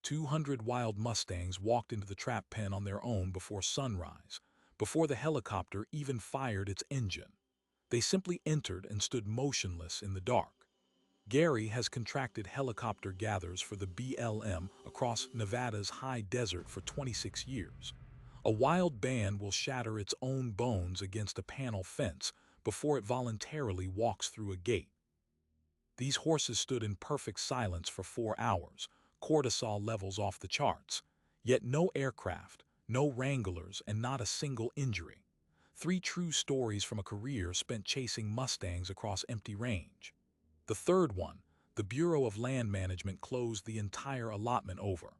200 wild Mustangs walked into the trap pen on their own before sunrise, before the helicopter even fired its engine. They simply entered and stood motionless in the dark. Gary has contracted helicopter gathers for the BLM across Nevada's high desert for 26 years. A wild band will shatter its own bones against a panel fence before it voluntarily walks through a gate. These horses stood in perfect silence for 4 hours, cortisol levels off the charts. Yet no aircraft, no wranglers, and not a single injury. 3 true stories from a career spent chasing Mustangs across empty range. The third one, the Bureau of Land Management closed the entire allotment over.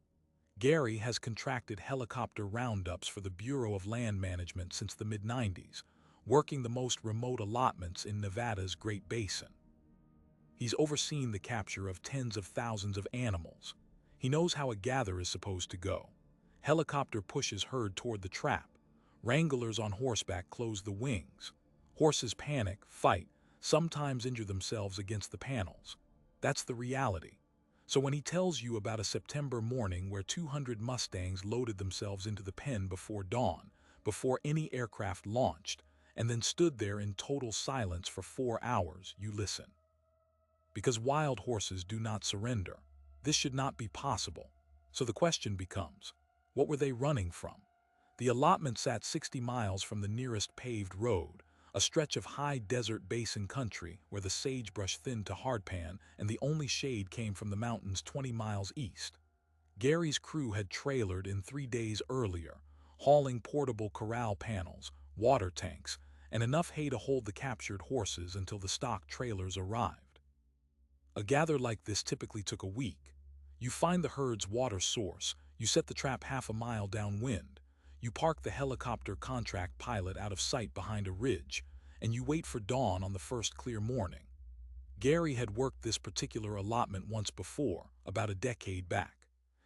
Gary has contracted helicopter roundups for the Bureau of Land Management since the mid-90s, working the most remote allotments in Nevada's Great Basin. He's overseen the capture of tens of thousands of animals. He knows how a gather is supposed to go. Helicopter pushes herd toward the trap. Wranglers on horseback close the wings. Horses panic, fight, sometimes injure themselves against the panels. That's the reality. So when he tells you about a September morning where 200 Mustangs loaded themselves into the pen before dawn, before any aircraft launched, and then stood there in total silence for 4 hours, you listen. Because wild horses do not surrender. This should not be possible. So the question becomes, what were they running from? The allotment sat 60 miles from the nearest paved road, a stretch of high desert basin country where the sagebrush thinned to hardpan and the only shade came from the mountains 20 miles east. Gary's crew had trailered in 3 days earlier, hauling portable corral panels, water tanks, and enough hay to hold the captured horses until the stock trailers arrived. A gather like this typically took a week. You find the herd's water source, you set the trap half a mile downwind, you park the helicopter contract pilot out of sight behind a ridge, and you wait for dawn on the first clear morning. Gary had worked this particular allotment once before, about a decade back.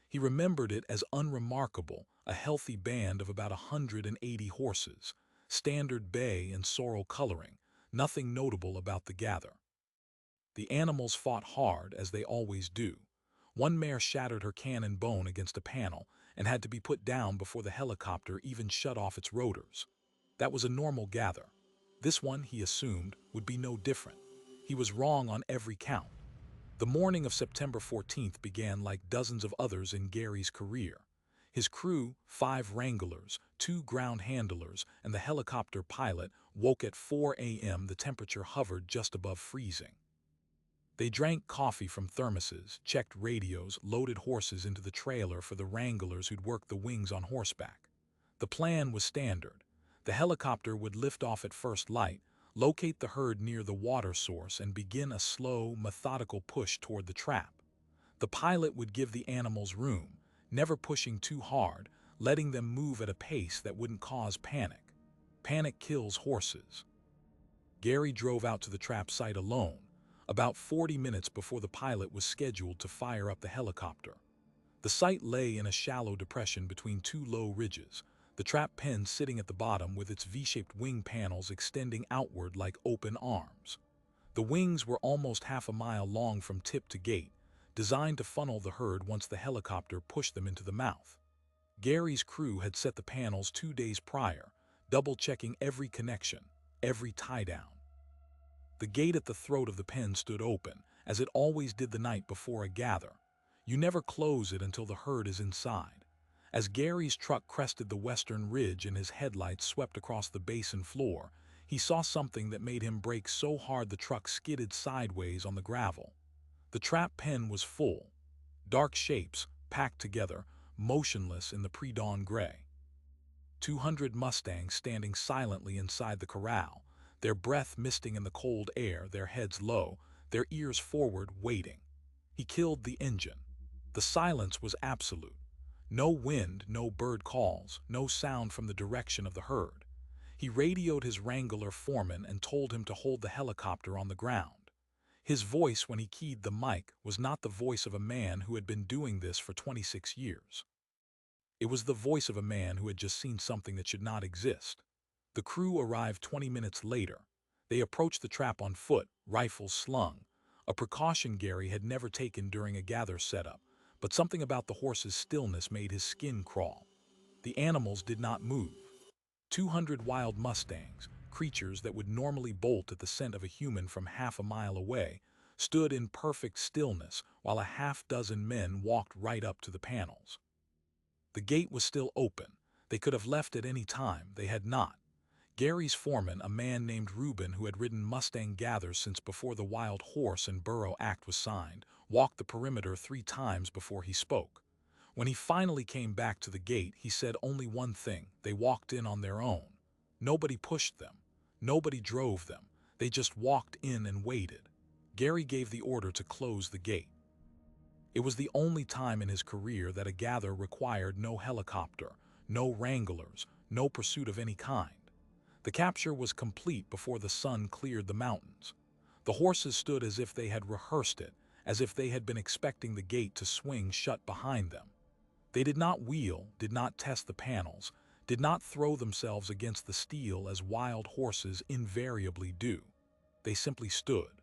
He remembered it as unremarkable, a healthy band of about 180 horses, standard bay and sorrel coloring, nothing notable about the gather. The animals fought hard, as they always do. One mare shattered her cannon bone against a panel and had to be put down before the helicopter even shut off its rotors. That was a normal gather. This one, he assumed, would be no different. He was wrong on every count. The morning of September 14th began like dozens of others in Gary's career. His crew, 5 wranglers, 2 ground handlers, and the helicopter pilot woke at 4 a.m. The temperature hovered just above freezing. They drank coffee from thermoses, checked radios, loaded horses into the trailer for the wranglers who'd worked the wings on horseback. The plan was standard. The helicopter would lift off at first light, locate the herd near the water source, and begin a slow, methodical push toward the trap. The pilot would give the animals room, never pushing too hard, letting them move at a pace that wouldn't cause panic. Panic kills horses. Gary drove out to the trap site alone, about 40 minutes before the pilot was scheduled to fire up the helicopter. The site lay in a shallow depression between 2 low ridges, the trap pen sitting at the bottom with its V-shaped wing panels extending outward like open arms. The wings were almost half a mile long from tip to gate, designed to funnel the herd once the helicopter pushed them into the mouth. Gary's crew had set the panels 2 days prior, double-checking every connection, every tie-down. The gate at the throat of the pen stood open, as it always did the night before a gather. You never close it until the herd is inside. As Gary's truck crested the western ridge and his headlights swept across the basin floor, he saw something that made him brake so hard the truck skidded sideways on the gravel. The trap pen was full. Dark shapes, packed together, motionless in the pre-dawn gray. 200 Mustangs standing silently inside the corral, their breath misting in the cold air, their heads low, their ears forward, waiting. He killed the engine. The silence was absolute. No wind, no bird calls, no sound from the direction of the herd. He radioed his wrangler foreman and told him to hold the helicopter on the ground. His voice when he keyed the mic was not the voice of a man who had been doing this for 26 years. It was the voice of a man who had just seen something that should not exist. The crew arrived 20 minutes later. They approached the trap on foot, rifles slung, a precaution Gary had never taken during a gather setup, But something about the horse's stillness made his skin crawl. The animals did not move. 200 wild mustangs, creatures that would normally bolt at the scent of a human from half a mile away, stood in perfect stillness while a half-dozen men walked right up to the panels. The gate was still open. They could have left at any time. They had not. Gary's foreman, a man named Reuben who had ridden Mustang gathers since before the Wild Horse and Burro Act was signed, walked the perimeter 3 times before he spoke. When he finally came back to the gate, he said only one thing: they walked in on their own. Nobody pushed them. Nobody drove them. They just walked in and waited. Gary gave the order to close the gate. It was the only time in his career that a gather required no helicopter, no wranglers, no pursuit of any kind. The capture was complete before the sun cleared the mountains. The horses stood as if they had rehearsed it, as if they had been expecting the gate to swing shut behind them. They did not wheel, did not test the panels, did not throw themselves against the steel as wild horses invariably do. They simply stood.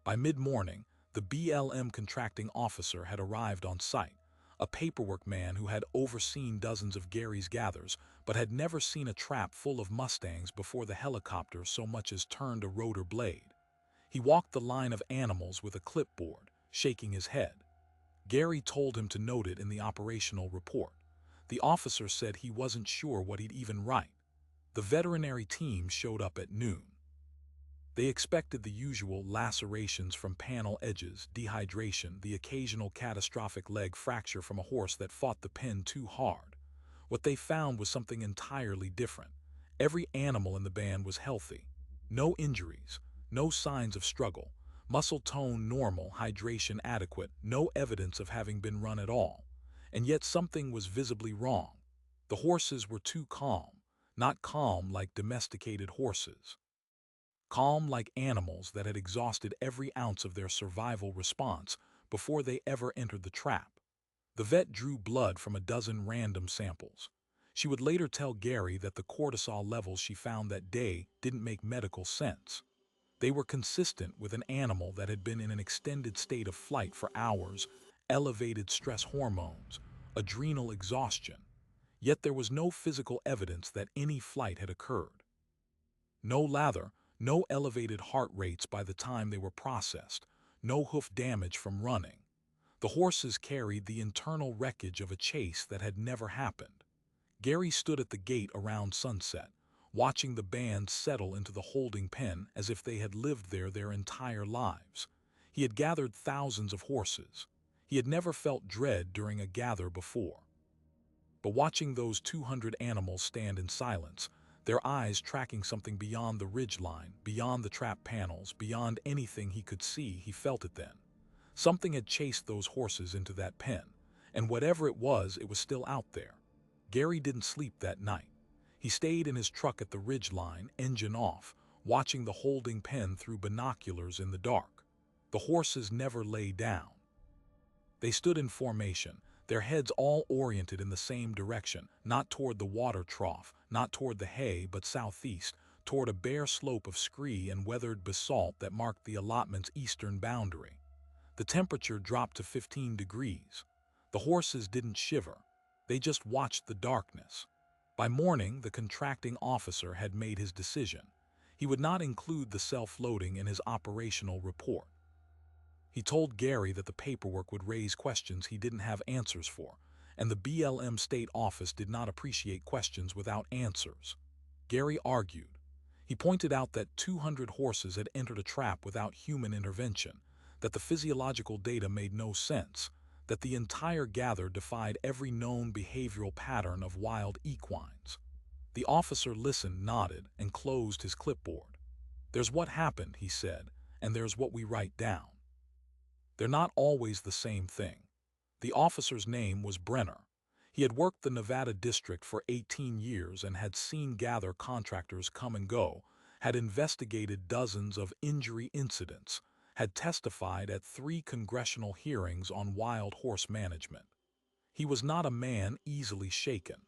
By mid-morning, the BLM contracting officer had arrived on site, a paperwork man who had overseen dozens of Gary's gathers, but had never seen a trap full of Mustangs before the helicopter so much as turned a rotor blade. He walked the line of animals with a clipboard, shaking his head. Gary told him to note it in the operational report. The officer said he wasn't sure what he'd even write. The veterinary team showed up at noon. They expected the usual lacerations from panel edges, dehydration, the occasional catastrophic leg fracture from a horse that fought the pen too hard. What they found was something entirely different. Every animal in the band was healthy. No injuries, no signs of struggle, muscle tone normal, hydration adequate, no evidence of having been run at all. And yet something was visibly wrong. The horses were too calm, not calm like domesticated horses. Calm like animals that had exhausted every ounce of their survival response before they ever entered the trap. The vet drew blood from a dozen random samples. She would later tell Gary that the cortisol levels she found that day didn't make medical sense. They were consistent with an animal that had been in an extended state of flight for hours, elevated stress hormones, adrenal exhaustion. Yet there was no physical evidence that any flight had occurred. No lather, no elevated heart rates by the time they were processed, no hoof damage from running. The horses carried the internal wreckage of a chase that had never happened. Gary stood at the gate around sunset, watching the band settle into the holding pen as if they had lived there their entire lives. He had gathered thousands of horses. He had never felt dread during a gather before. But watching those 200 animals stand in silence, their eyes tracking something beyond the ridgeline, beyond the trap panels, beyond anything he could see, he felt it then. Something had chased those horses into that pen, and whatever it was still out there. Gary didn't sleep that night. He stayed in his truck at the ridgeline, engine off, watching the holding pen through binoculars in the dark. The horses never lay down. They stood in formation, their heads all oriented in the same direction, not toward the water trough, not toward the hay, but southeast, toward a bare slope of scree and weathered basalt that marked the allotment's eastern boundary. The temperature dropped to 15 degrees. The horses didn't shiver. They just watched the darkness. By morning, the contracting officer had made his decision. He would not include the self-loading in his operational report. He told Gary that the paperwork would raise questions he didn't have answers for, and the BLM state office did not appreciate questions without answers. Gary argued. He pointed out that 200 horses had entered a trap without human intervention, that the physiological data made no sense, that the entire gather defied every known behavioral pattern of wild equines. The officer listened, nodded, and closed his clipboard. "There's what happened," he said, "and there's what we write down. They're not always the same thing." The officer's name was Brenner. He had worked the Nevada district for 18 years and had seen gather contractors come and go, had investigated dozens of injury incidents, had testified at 3 congressional hearings on wild horse management. He was not a man easily shaken.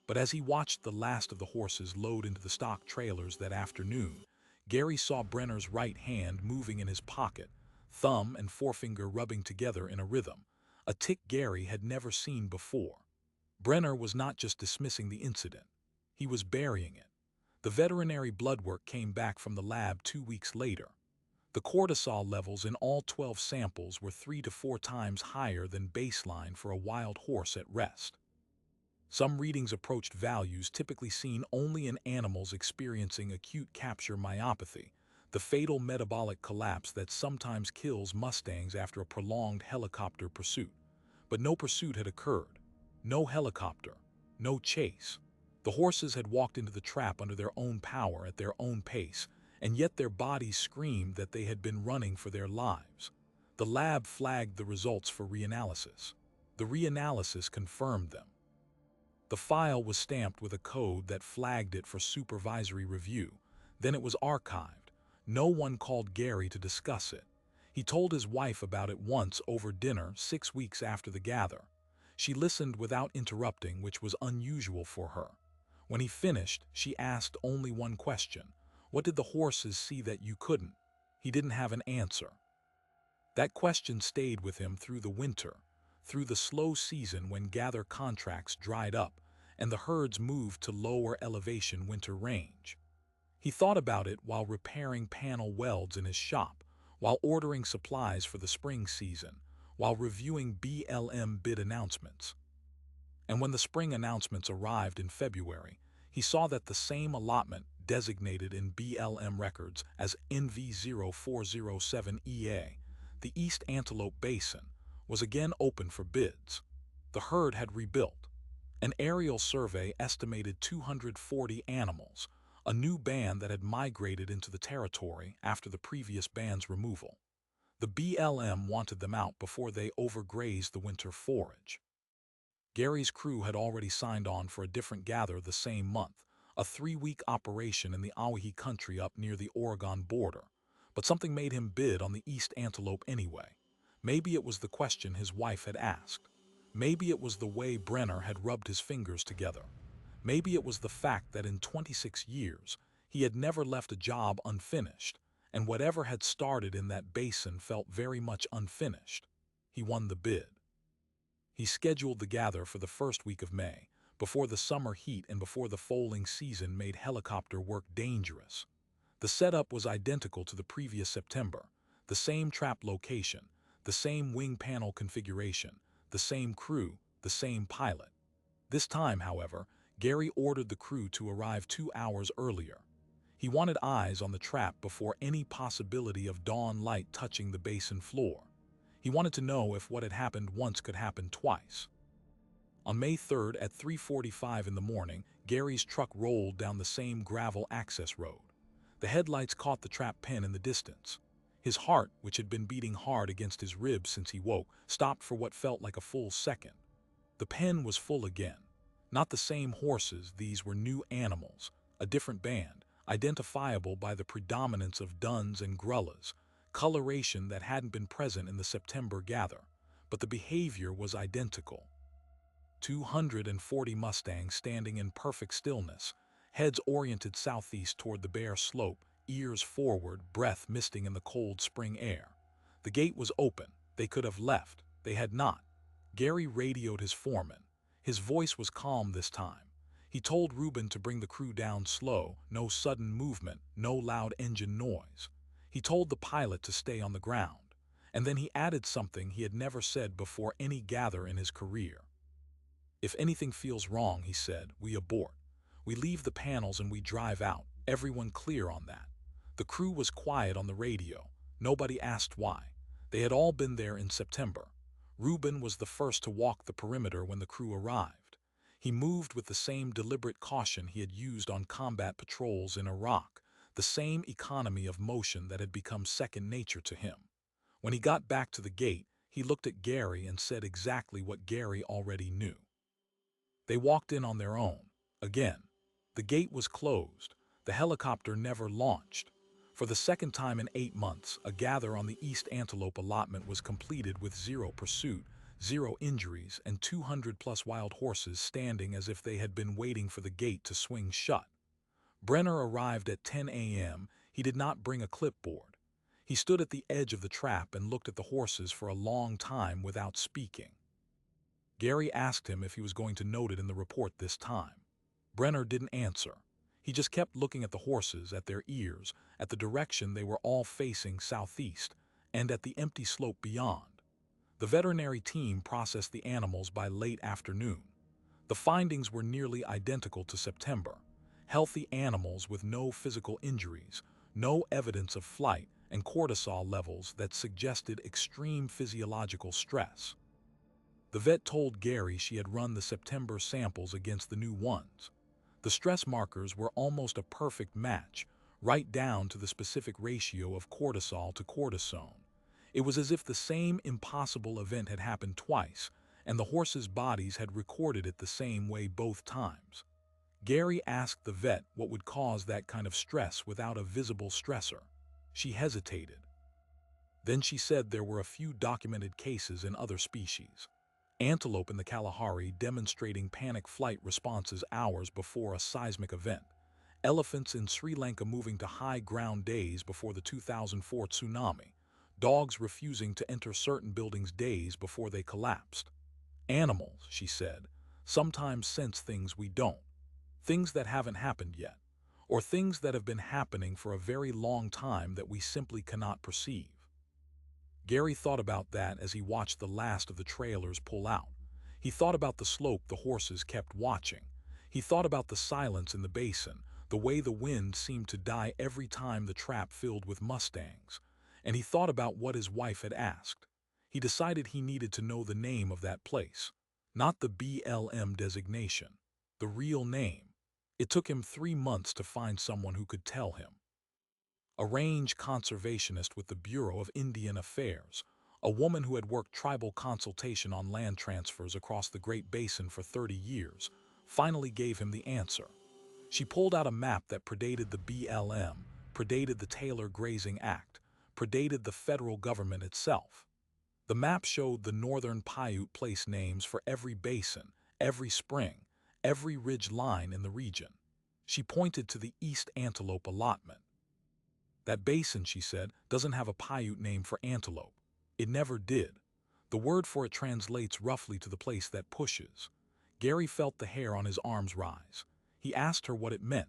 But as he watched the last of the horses load into the stock trailers that afternoon, Gary saw Brenner's right hand moving in his pocket, thumb and forefinger rubbing together in a rhythm, a tick Gary had never seen before. Brenner was not just dismissing the incident. He was burying it. The veterinary blood work came back from the lab 2 weeks later. The cortisol levels in all 12 samples were 3 to 4 times higher than baseline for a wild horse at rest. Some readings approached values typically seen only in animals experiencing acute capture myopathy, the fatal metabolic collapse that sometimes kills mustangs after a prolonged helicopter pursuit. But no pursuit had occurred. No helicopter. No chase. The horses had walked into the trap under their own power at their own pace, and yet their bodies screamed that they had been running for their lives. The lab flagged the results for reanalysis. The reanalysis confirmed them. The file was stamped with a code that flagged it for supervisory review. Then it was archived. No one called Gary to discuss it. He told his wife about it once over dinner 6 weeks after the gather. She listened without interrupting, which was unusual for her. When he finished, she asked only one question. What did the horses see that you couldn't? He didn't have an answer. That question stayed with him through the winter, through the slow season when gather contracts dried up and the herds moved to lower elevation winter range. He thought about it while repairing panel welds in his shop, while ordering supplies for the spring season, while reviewing BLM bid announcements. And when the spring announcements arrived in February, he saw that the same allotment designated in BLM records as NV0407EA, the East Antelope Basin, was again open for bids. The herd had rebuilt. An aerial survey estimated 240 animals, a new band that had migrated into the territory after the previous band's removal. The BLM wanted them out before they overgrazed the winter forage. Gary's crew had already signed on for a different gather the same month, a 3-week operation in the Awahi country up near the Oregon border. But something made him bid on the East Antelope anyway. Maybe it was the question his wife had asked. Maybe it was the way Brenner had rubbed his fingers together. Maybe it was the fact that in 26 years, he had never left a job unfinished, and whatever had started in that basin felt very much unfinished. He won the bid. He scheduled the gather for the first week of May, before the summer heat and before the foaling season made helicopter work dangerous. The setup was identical to the previous September, the same trap location, the same wing panel configuration, the same crew, the same pilot. This time, however, Gary ordered the crew to arrive 2 hours earlier. He wanted eyes on the trap before any possibility of dawn light touching the basin floor. He wanted to know if what had happened once could happen twice. On May 3rd at 3:45 in the morning, Gary's truck rolled down the same gravel access road. The headlights caught the trap pen in the distance. His heart, which had been beating hard against his ribs since he woke, stopped for what felt like a full second. The pen was full again. Not the same horses, these were new animals, a different band, identifiable by the predominance of duns and grullas, coloration that hadn't been present in the September gather, but the behavior was identical. 240 mustangs standing in perfect stillness, heads oriented southeast toward the bare slope, ears forward, breath misting in the cold spring air. The gate was open. They could have left. They had not. Gary radioed his foreman. His voice was calm this time. He told Reuben to bring the crew down slow, no sudden movement, no loud engine noise. He told the pilot to stay on the ground. And then he added something he had never said before any gather in his career. If anything feels wrong, he said, we abort. We leave the panels and we drive out. Everyone clear on that. The crew was quiet on the radio. Nobody asked why. They had all been there in September. Reuben was the first to walk the perimeter when the crew arrived. He moved with the same deliberate caution he had used on combat patrols in Iraq, the same economy of motion that had become second nature to him. When he got back to the gate, he looked at Gary and said exactly what Gary already knew. They walked in on their own. Again. The gate was closed. The helicopter never launched. For the second time in 8 months, a gather on the East Antelope allotment was completed with 0 pursuit, 0 injuries, and 200+ wild horses standing as if they had been waiting for the gate to swing shut. Brenner arrived at 10 a.m. He did not bring a clipboard. He stood at the edge of the trap and looked at the horses for a long time without speaking. Gary asked him if he was going to note it in the report this time. Brenner didn't answer. He just kept looking at the horses, at their ears, at the direction they were all facing southeast, and at the empty slope beyond. The veterinary team processed the animals by late afternoon. The findings were nearly identical to September. Healthy animals with no physical injuries, no evidence of flight, and cortisol levels that suggested extreme physiological stress. The vet told Gary she had run the September samples against the new ones. The stress markers were almost a perfect match, right down to the specific ratio of cortisol to cortisone. It was as if the same impossible event had happened twice, and the horses' bodies had recorded it the same way both times. Gary asked the vet what would cause that kind of stress without a visible stressor. She hesitated. Then she said there were a few documented cases in other species. Antelope in the Kalahari demonstrating panic flight responses hours before a seismic event. Elephants in Sri Lanka moving to high ground days before the 2004 tsunami. Dogs refusing to enter certain buildings days before they collapsed. Animals, she said, sometimes sense things we don't. Things that haven't happened yet, or things that have been happening for a very long time that we simply cannot perceive. Gary thought about that as he watched the last of the trailers pull out. He thought about the slope the horses kept watching. He thought about the silence in the basin, the way the wind seemed to die every time the trap filled with mustangs. And he thought about what his wife had asked. He decided he needed to know the name of that place, not the BLM designation, the real name. It took him 3 months to find someone who could tell him. A range conservationist with the Bureau of Indian Affairs, a woman who had worked tribal consultation on land transfers across the Great Basin for 30 years, finally gave him the answer. She pulled out a map that predated the BLM, predated the Taylor Grazing Act, predated the federal government itself. The map showed the northern Paiute place names for every basin, every spring, every ridge line in the region. She pointed to the East Antelope allotment. That basin, she said, doesn't have a Paiute name for antelope. It never did. The word for it translates roughly to the place that pushes. Gary felt the hair on his arms rise. He asked her what it meant.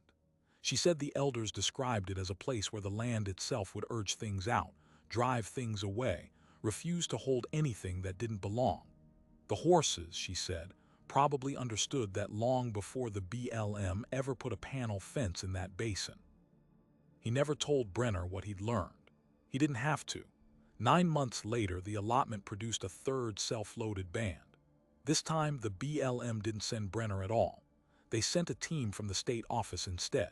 She said the elders described it as a place where the land itself would urge things out, drive things away, refuse to hold anything that didn't belong. The horses, she said, probably understood that long before the BLM ever put a panel fence in that basin. He never told Brenner what he'd learned. He didn't have to. 9 months later, the allotment produced a third self-loaded band. This time, the BLM didn't send Brenner at all. They sent a team from the state office instead.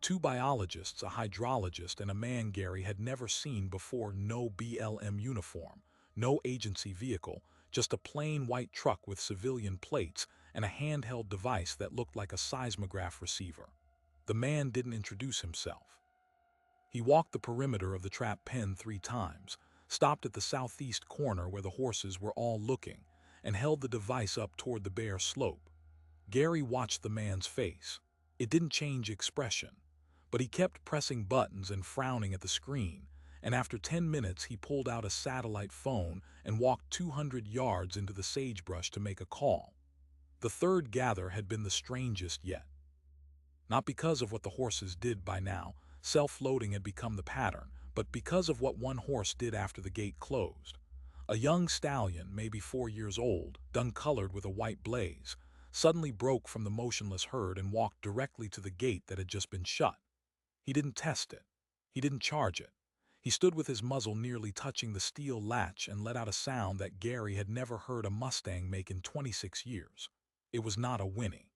2 biologists, a hydrologist, and a man Gary had never seen before. No BLM uniform, no agency vehicle, just a plain white truck with civilian plates and a handheld device that looked like a seismograph receiver. The man didn't introduce himself. He walked the perimeter of the trap pen 3 times, stopped at the southeast corner where the horses were all looking, and held the device up toward the bare slope. Gary watched the man's face. It didn't change expression, but he kept pressing buttons and frowning at the screen, and after 10 minutes he pulled out a satellite phone and walked 200 yards into the sagebrush to make a call. The third gather had been the strangest yet. Not because of what the horses did by now, self-loading had become the pattern, but because of what one horse did after the gate closed. A young stallion, maybe 4 years old, dun-colored with a white blaze, suddenly broke from the motionless herd and walked directly to the gate that had just been shut. He didn't test it. He didn't charge it. He stood with his muzzle nearly touching the steel latch and let out a sound that Gary had never heard a Mustang make in 26 years. It was not a whinny.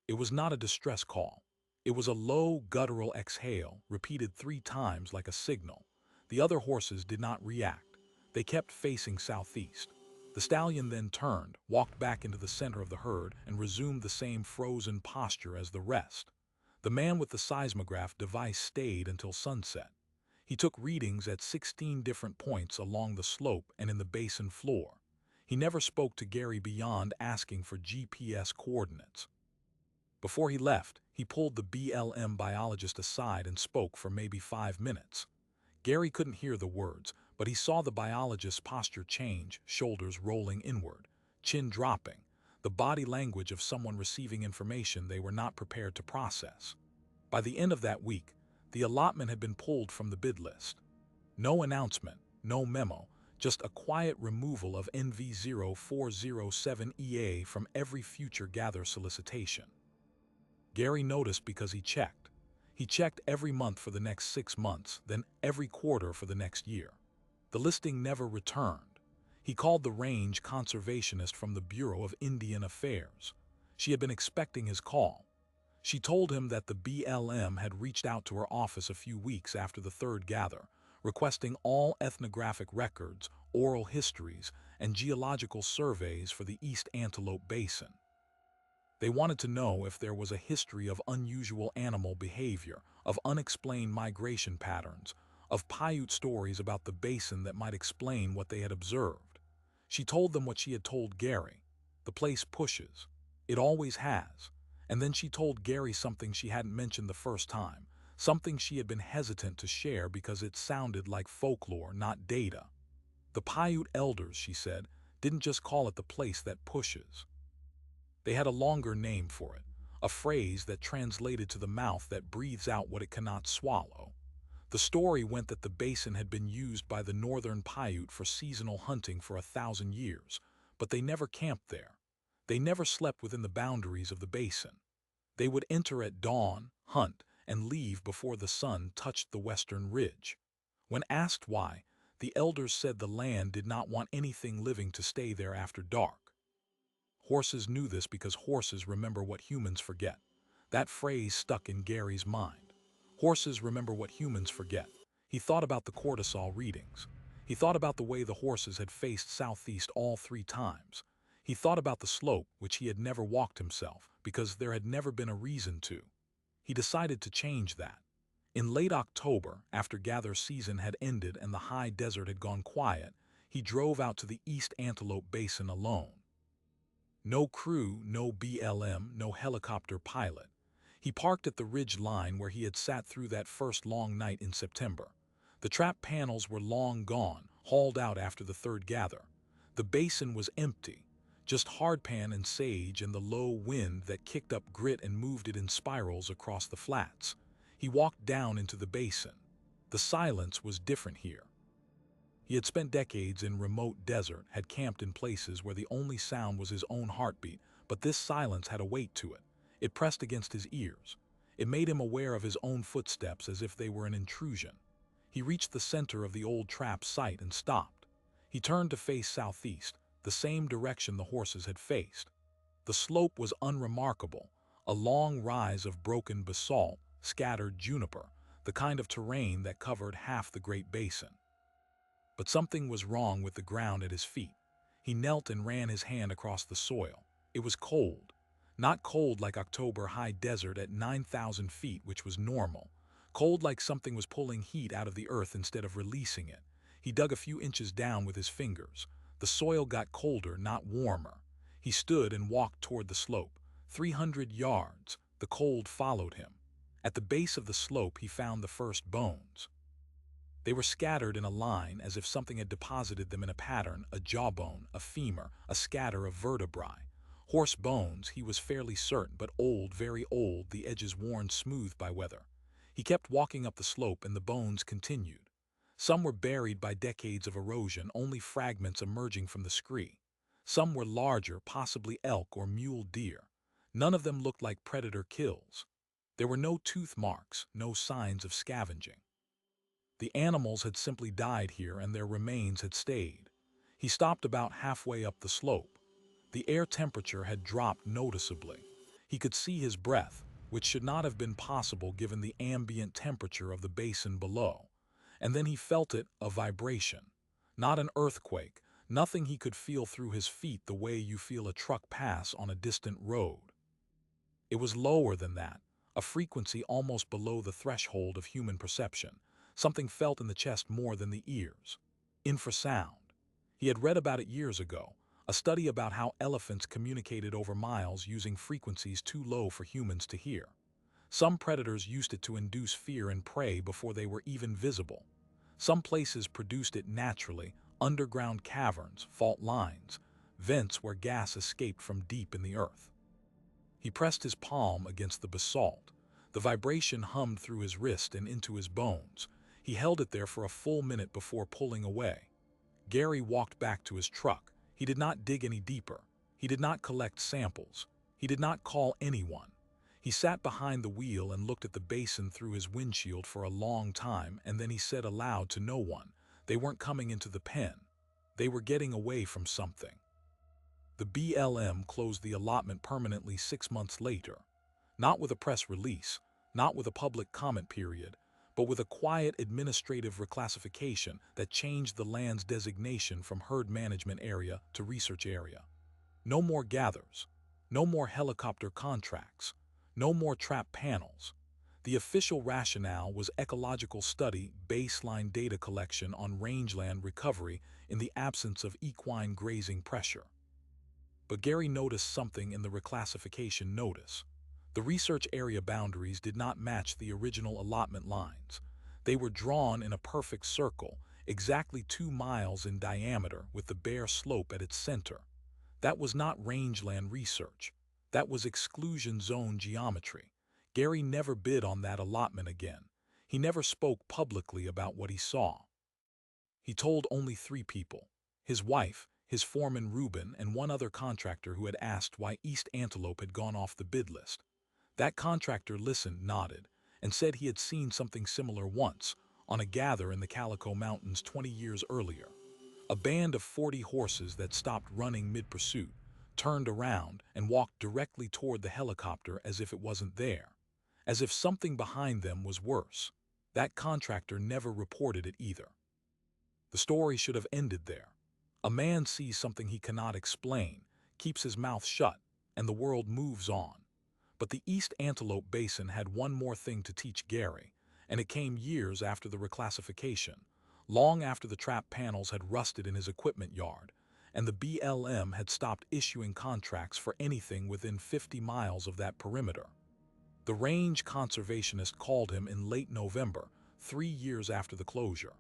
It was not a distress call. It was a low, guttural exhale, repeated 3 times like a signal. The other horses did not react. They kept facing southeast. The stallion then turned, walked back into the center of the herd, and resumed the same frozen posture as the rest. The man with the seismograph device stayed until sunset. He took readings at 16 different points along the slope and in the basin floor. He never spoke to Gary beyond asking for GPS coordinates. Before he left, he pulled the BLM biologist aside and spoke for maybe 5 minutes. Gary couldn't hear the words, but he saw the biologist's posture change, shoulders rolling inward, chin dropping, the body language of someone receiving information they were not prepared to process. By the end of that week, the allotment had been pulled from the bid list. No announcement, no memo, just a quiet removal of NV0407EA from every future gather solicitation. Gary noticed because he checked. He checked every month for the next 6 months, then every quarter for the next year. The listing never returned. He called the range conservationist from the Bureau of Indian Affairs. She had been expecting his call. She told him that the BLM had reached out to her office a few weeks after the third gather, requesting all ethnographic records, oral histories, and geological surveys for the East Antelope Basin. They wanted to know if there was a history of unusual animal behavior, of unexplained migration patterns, of Paiute stories about the basin that might explain what they had observed. She told them what she had told Gary. The place pushes. It always has. And then she told Gary something she hadn't mentioned the first time, something she had been hesitant to share because it sounded like folklore, not data. The Paiute elders, she said, didn't just call it the place that pushes. They had a longer name for it, a phrase that translated to the mouth that breathes out what it cannot swallow. The story went that the basin had been used by the northern Paiute for seasonal hunting for 1,000 years, but they never camped there. They never slept within the boundaries of the basin. They would enter at dawn, hunt, and leave before the sun touched the western ridge. When asked why, the elders said the land did not want anything living to stay there after dark. Horses knew this because horses remember what humans forget. That phrase stuck in Gary's mind. Horses remember what humans forget. He thought about the cortisol readings. He thought about the way the horses had faced southeast all 3 times. He thought about the slope, which he had never walked himself, because there had never been a reason to. He decided to change that. In late October, after gather season had ended and the high desert had gone quiet, he drove out to the East Antelope Basin alone. No crew, no BLM, no helicopter pilot. He parked at the ridge line where he had sat through that first long night in September. The trap panels were long gone, hauled out after the third gather. The basin was empty, just hardpan and sage and the low wind that kicked up grit and moved it in spirals across the flats. He walked down into the basin. The silence was different here. He had spent decades in remote desert, had camped in places where the only sound was his own heartbeat, but this silence had a weight to it. It pressed against his ears. It made him aware of his own footsteps as if they were an intrusion. He reached the center of the old trap site and stopped. He turned to face southeast, the same direction the horses had faced. The slope was unremarkable, a long rise of broken basalt, scattered juniper, the kind of terrain that covered half the Great Basin. But something was wrong with the ground at his feet. He knelt and ran his hand across the soil. It was cold. Not cold like October high desert at 9,000 feet, which was normal. Cold like something was pulling heat out of the earth instead of releasing it. He dug a few inches down with his fingers. The soil got colder, not warmer. He stood and walked toward the slope. 300 yards. The cold followed him. At the base of the slope, he found the first bones. They were scattered in a line as if something had deposited them in a pattern, a jawbone, a femur, a scatter of vertebrae. Horse bones, he was fairly certain, but old, very old, the edges worn smooth by weather. He kept walking up the slope and the bones continued. Some were buried by decades of erosion, only fragments emerging from the scree. Some were larger, possibly elk or mule deer. None of them looked like predator kills. There were no tooth marks, no signs of scavenging. The animals had simply died here and their remains had stayed. He stopped about halfway up the slope. The air temperature had dropped noticeably. He could see his breath, which should not have been possible given the ambient temperature of the basin below. And then he felt it, a vibration. Not an earthquake, nothing he could feel through his feet the way you feel a truck pass on a distant road. It was lower than that, a frequency almost below the threshold of human perception. Something felt in the chest more than the ears. Infrasound. He had read about it years ago, a study about how elephants communicated over miles using frequencies too low for humans to hear. Some predators used it to induce fear and prey before they were even visible. Some places produced it naturally, underground caverns, fault lines, vents where gas escaped from deep in the earth. He pressed his palm against the basalt. The vibration hummed through his wrist and into his bones. He held it there for a full minute before pulling away. Gary walked back to his truck. He did not dig any deeper. He did not collect samples. He did not call anyone. He sat behind the wheel and looked at the basin through his windshield for a long time, and then he said aloud to no one, they weren't coming into the pen. They were getting away from something. The BLM closed the allotment permanently 6 months later, not with a press release, not with a public comment period, but with a quiet administrative reclassification that changed the land's designation from herd management area to research area. No more gathers, no more helicopter contracts, no more trap panels. The official rationale was ecological study, baseline data collection on rangeland recovery in the absence of equine grazing pressure. But Gary noticed something in the reclassification notice. The research area boundaries did not match the original allotment lines. They were drawn in a perfect circle, exactly 2 miles in diameter with the bare slope at its center. That was not rangeland research. That was exclusion zone geometry. Gary never bid on that allotment again. He never spoke publicly about what he saw. He told only 3 people: his wife, his foreman Reuben, and one other contractor who had asked why East Antelope had gone off the bid list. That contractor listened, nodded, and said he had seen something similar once, on a gather in the Calico Mountains 20 years earlier. A band of 40 horses that stopped running mid-pursuit, turned around, and walked directly toward the helicopter as if it wasn't there, as if something behind them was worse. That contractor never reported it either. The story should have ended there. A man sees something he cannot explain, keeps his mouth shut, and the world moves on. But the East Antelope Basin had one more thing to teach Gary, and it came years after the reclassification, long after the trap panels had rusted in his equipment yard, and the BLM had stopped issuing contracts for anything within 50 miles of that perimeter. The range conservationist called him in late November, 3 years after the closure.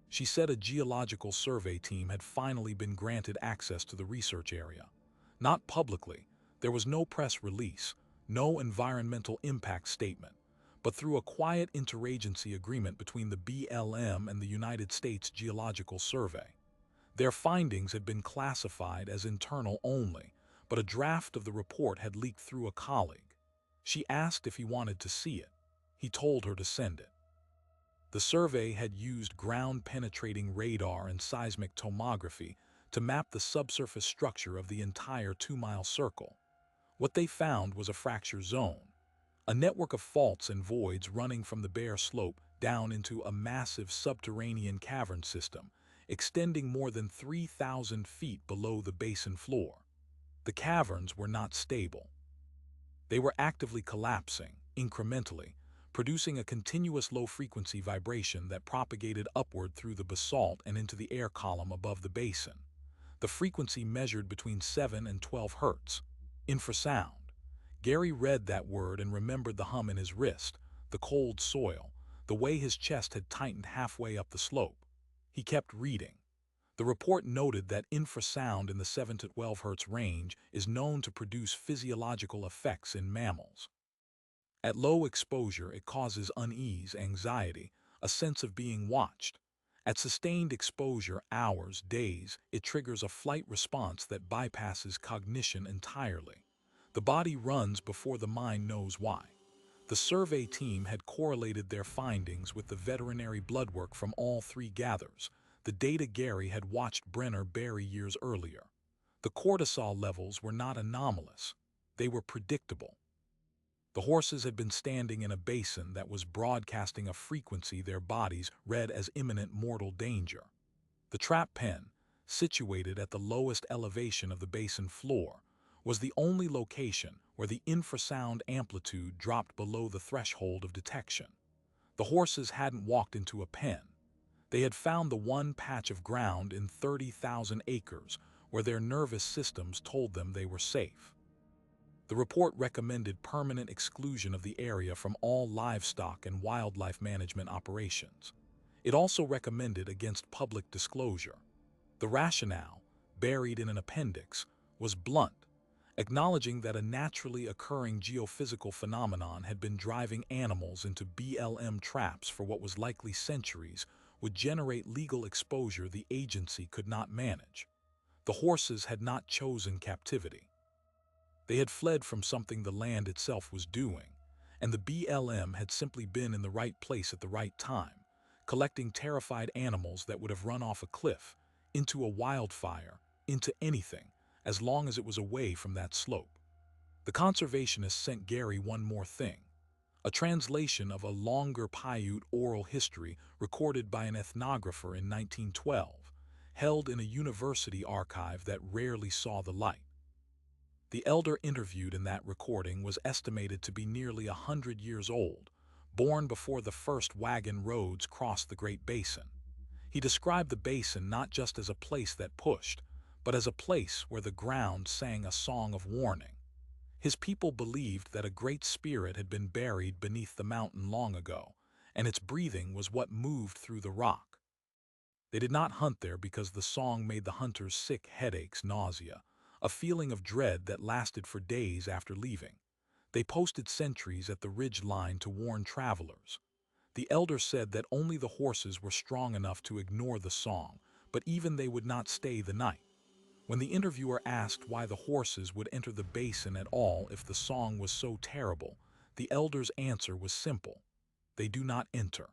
She said a geological survey team had finally been granted access to the research area. Not publicly, there was no press release, no environmental impact statement, but through a quiet interagency agreement between the BLM and the United States Geological Survey. Their findings had been classified as internal only, but a draft of the report had leaked through a colleague. She asked if he wanted to see it. He told her to send it. The survey had used ground-penetrating radar and seismic tomography to map the subsurface structure of the entire 2-mile circle. What they found was a fracture zone, a network of faults and voids running from the bare slope down into a massive subterranean cavern system, extending more than 3,000 feet below the basin floor. The caverns were not stable. They were actively collapsing, incrementally, producing a continuous low-frequency vibration that propagated upward through the basalt and into the air column above the basin. The frequency measured between 7 and 12 hertz. Infrasound. Gary read that word and remembered the hum in his wrist, the cold soil, the way his chest had tightened halfway up the slope. He kept reading. The report noted that infrasound in the 7 to 12 hertz range is known to produce physiological effects in mammals. At low exposure, it causes unease, anxiety, a sense of being watched. At sustained exposure, hours, days, it triggers a flight response that bypasses cognition entirely. The body runs before the mind knows why. The survey team had correlated their findings with the veterinary bloodwork from all 3 gathers, the data Gary had watched Brenner bury years earlier. The cortisol levels were not anomalous. They were predictable. The horses had been standing in a basin that was broadcasting a frequency their bodies read as imminent mortal danger. The trap pen, situated at the lowest elevation of the basin floor, was the only location where the infrasound amplitude dropped below the threshold of detection. The horses hadn't walked into a pen. They had found the one patch of ground in 30,000 acres where their nervous systems told them they were safe. The report recommended permanent exclusion of the area from all livestock and wildlife management operations. It also recommended against public disclosure. The rationale, buried in an appendix, was blunt, acknowledging that a naturally occurring geophysical phenomenon had been driving animals into BLM traps for what was likely centuries would generate legal exposure the agency could not manage. The horses had not chosen captivity. They had fled from something the land itself was doing, and the BLM had simply been in the right place at the right time, collecting terrified animals that would have run off a cliff, into a wildfire, into anything, as long as it was away from that slope. The conservationists sent Gary one more thing: a translation of a longer Paiute oral history recorded by an ethnographer in 1912, held in a university archive that rarely saw the light. The elder interviewed in that recording was estimated to be nearly 100 years old, born before the first wagon roads crossed the Great Basin. He described the basin not just as a place that pushed, but as a place where the ground sang a song of warning. His people believed that a great spirit had been buried beneath the mountain long ago, and its breathing was what moved through the rock. They did not hunt there because the song made the hunters sick, headaches, nausea, a feeling of dread that lasted for days after leaving. They posted sentries at the ridge line to warn travelers. The elder said that only the horses were strong enough to ignore the song, but even they would not stay the night. When the interviewer asked why the horses would enter the basin at all if the song was so terrible, the elder's answer was simple: they do not enter.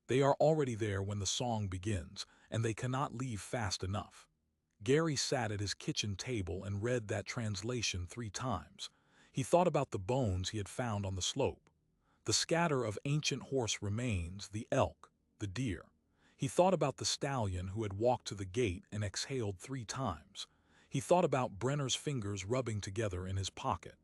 They are already there when the song begins, and they cannot leave fast enough. Gary sat at his kitchen table and read that translation 3 times. He thought about the bones he had found on the slope, the scatter of ancient horse remains, the elk, the deer. He thought about the stallion who had walked to the gate and exhaled 3 times. He thought about Brenner's fingers rubbing together in his pocket.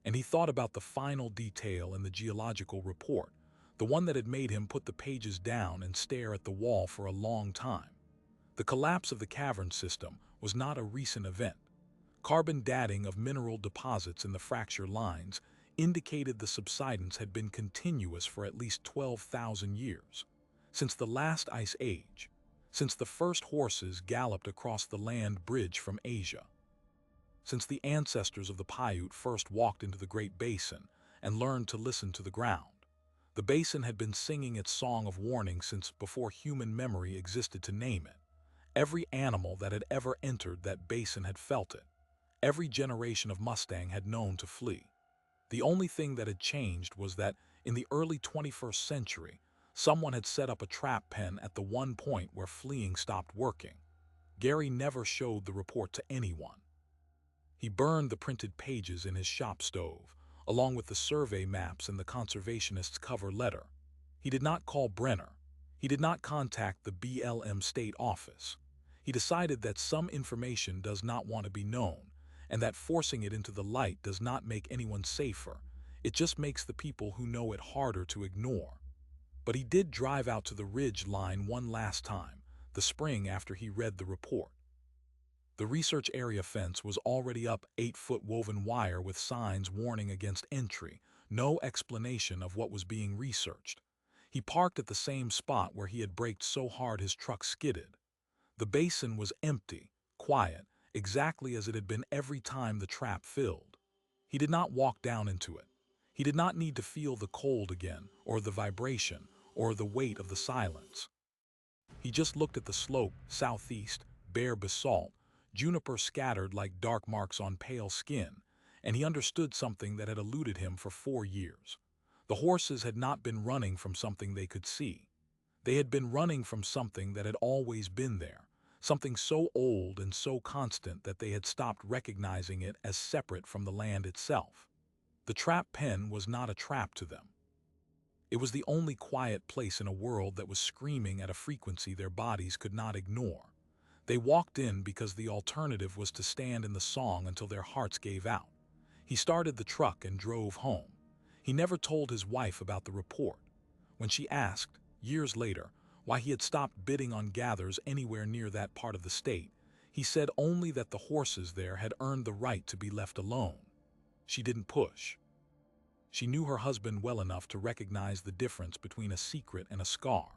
And he thought about the final detail in the geological report, the one that had made him put the pages down and stare at the wall for a long time. The collapse of the cavern system was not a recent event. Carbon dating of mineral deposits in the fracture lines indicated the subsidence had been continuous for at least 12,000 years, since the last ice age, since the first horses galloped across the land bridge from Asia, since the ancestors of the Paiute first walked into the Great Basin and learned to listen to the ground. The basin had been singing its song of warning since before human memory existed to name it. Every animal that had ever entered that basin had felt it. Every generation of Mustang had known to flee. The only thing that had changed was that, in the early 21st century, someone had set up a trap pen at the one point where fleeing stopped working. Gary never showed the report to anyone. He burned the printed pages in his shop stove, along with the survey maps and the conservationist's cover letter. He did not call Brenner. He did not contact the BLM state office. He decided that some information does not want to be known, and that forcing it into the light does not make anyone safer. It just makes the people who know it harder to ignore. But he did drive out to the ridge line one last time, the spring after he read the report. The research area fence was already up, 8-foot woven wire with signs warning against entry, no explanation of what was being researched. He parked at the same spot where he had braked so hard his truck skidded. The basin was empty, quiet, exactly as it had been every time the trap filled. He did not walk down into it. He did not need to feel the cold again, or the vibration, or the weight of the silence. He just looked at the slope, southeast, bare basalt, juniper scattered like dark marks on pale skin, and he understood something that had eluded him for 4 years. The horses had not been running from something they could see. They had been running from something that had always been there, something so old and so constant that they had stopped recognizing it as separate from the land itself. The trap pen was not a trap to them. It was the only quiet place in a world that was screaming at a frequency their bodies could not ignore. They walked in because the alternative was to stand in the song until their hearts gave out. He started the truck and drove home. He never told his wife about the report. When she asked, years later, why he had stopped bidding on gathers anywhere near that part of the state, he said only that the horses there had earned the right to be left alone. She didn't push. She knew her husband well enough to recognize the difference between a secret and a scar.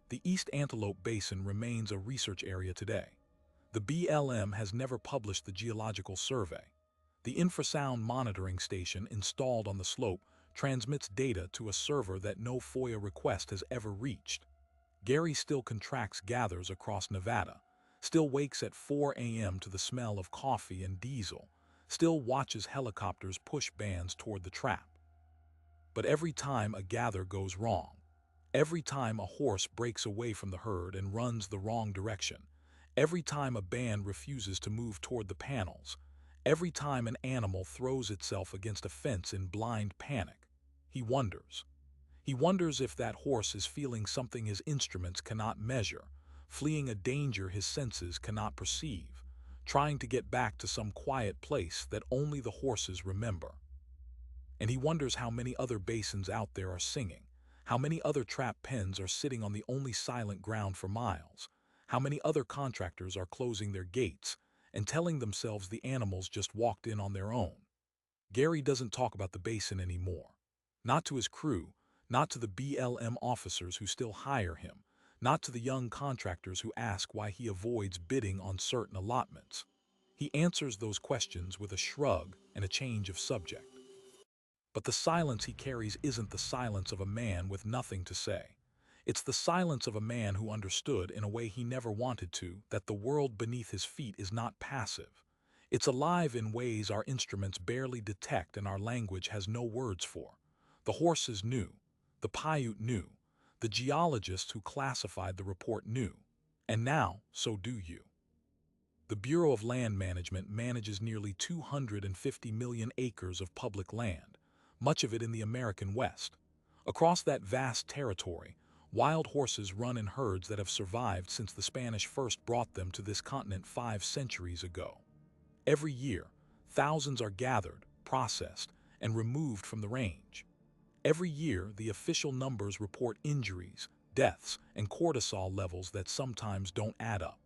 The East Antelope Basin remains a research area today. The BLM has never published the geological survey. The infrasound monitoring station installed on the slope transmits data to a server that no FOIA request has ever reached. Gary still contracts gathers across Nevada, still wakes at 4 a.m. to the smell of coffee and diesel, still watches helicopters push bands toward the trap. But every time a gather goes wrong, every time a horse breaks away from the herd and runs the wrong direction, every time a band refuses to move toward the panels, every time an animal throws itself against a fence in blind panic, he wonders. He wonders if that horse is feeling something his instruments cannot measure, fleeing a danger his senses cannot perceive, trying to get back to some quiet place that only the horses remember. And he wonders how many other basins out there are singing, how many other trap pens are sitting on the only silent ground for miles, how many other contractors are closing their gates and telling themselves the animals just walked in on their own. Gary doesn't talk about the basin anymore. Not to his crew, not to the BLM officers who still hire him, not to the young contractors who ask why he avoids bidding on certain allotments. He answers those questions with a shrug and a change of subject. But the silence he carries isn't the silence of a man with nothing to say. It's the silence of a man who understood, in a way he never wanted to, that the world beneath his feet is not passive. It's alive in ways our instruments barely detect and our language has no words for. The horses knew. The Paiute knew. The geologists who classified the report knew. And now, so do you. The Bureau of Land Management manages nearly 250 million acres of public land, much of it in the American West. Across that vast territory, wild horses run in herds that have survived since the Spanish first brought them to this continent 5 centuries ago. Every year, thousands are gathered, processed, and removed from the range. Every year, the official numbers report injuries, deaths, and cortisol levels that sometimes don't add up.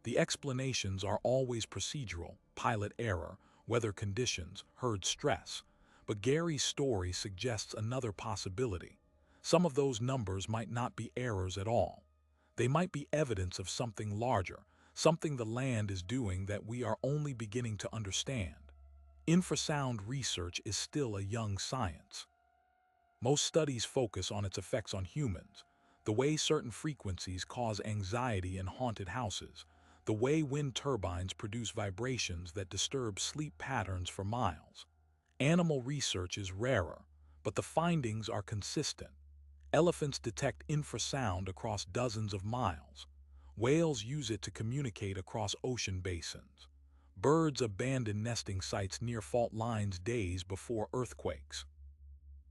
The explanations are always procedural, pilot error, weather conditions, herd stress. But Gary's story suggests another possibility. Some of those numbers might not be errors at all. They might be evidence of something larger, something the land is doing that we are only beginning to understand. Infrasound research is still a young science. Most studies focus on its effects on humans, the way certain frequencies cause anxiety in haunted houses, the way wind turbines produce vibrations that disturb sleep patterns for miles. Animal research is rarer, but the findings are consistent. Elephants detect infrasound across dozens of miles. Whales use it to communicate across ocean basins. Birds abandon nesting sites near fault lines days before earthquakes.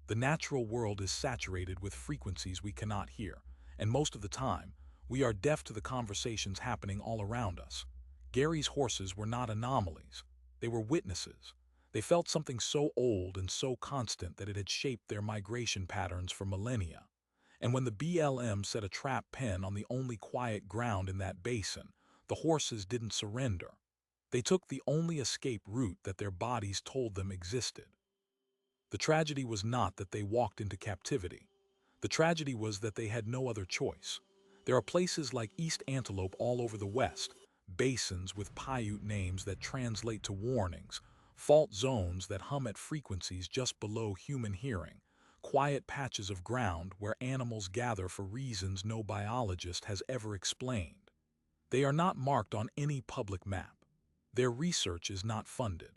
The natural world is saturated with frequencies we cannot hear, and most of the time, we are deaf to the conversations happening all around us. Gary's horses were not anomalies. They were witnesses. They felt something so old and so constant that it had shaped their migration patterns for millennia. And when the BLM set a trap pen on the only quiet ground in that basin, the horses didn't surrender. They took the only escape route that their bodies told them existed. The tragedy was not that they walked into captivity. The tragedy was that they had no other choice. There are places like East Antelope all over the West, basins with Paiute names that translate to warnings, fault zones that hum at frequencies just below human hearing, quiet patches of ground where animals gather for reasons no biologist has ever explained. They are not marked on any public map. Their research is not funded.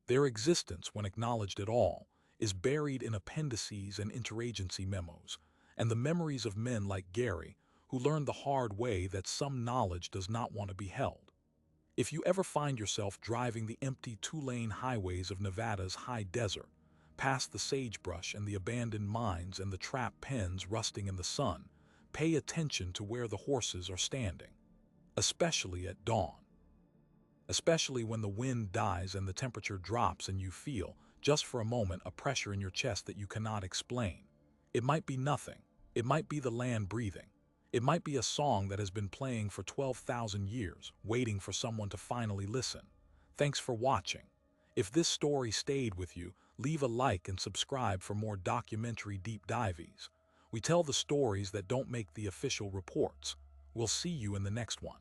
Their existence, when acknowledged at all, is buried in appendices and interagency memos, and the memories of men like Gary, who learned the hard way that some knowledge does not want to be held. If you ever find yourself driving the empty 2-lane highways of Nevada's high desert, past the sagebrush and the abandoned mines and the trap pens rusting in the sun, pay attention to where the horses are standing, especially at dawn. Especially when the wind dies and the temperature drops and you feel, just for a moment, a pressure in your chest that you cannot explain. It might be nothing. It might be the land breathing. It might be a song that has been playing for 12,000 years, waiting for someone to finally listen. Thanks for watching. If this story stayed with you, leave a like and subscribe for more documentary deep dives. We tell the stories that don't make the official reports. We'll see you in the next one.